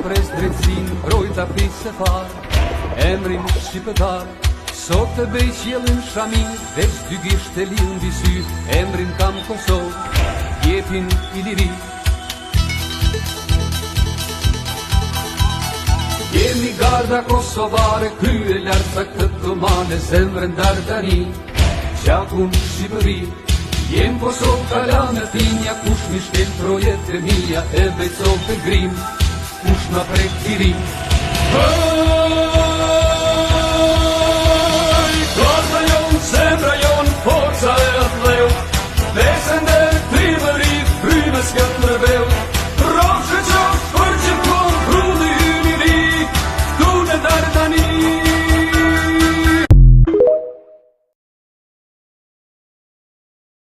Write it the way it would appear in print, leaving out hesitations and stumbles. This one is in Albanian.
pres drejtsin, rojta pise far, emrin shqiptar. Sot të bëj qjellin shamir, veç dy gisht e liu mbi sy, emrin kam Kosovë, jepin i liri. Jemi garda kosovare, krye larta këtë domane, zemrën dardani, qakun Shqipëri. Jem Kosovë kalane tinja, kush mi shkel projet e mija, e bejcov të grim, kush ma prek tirim.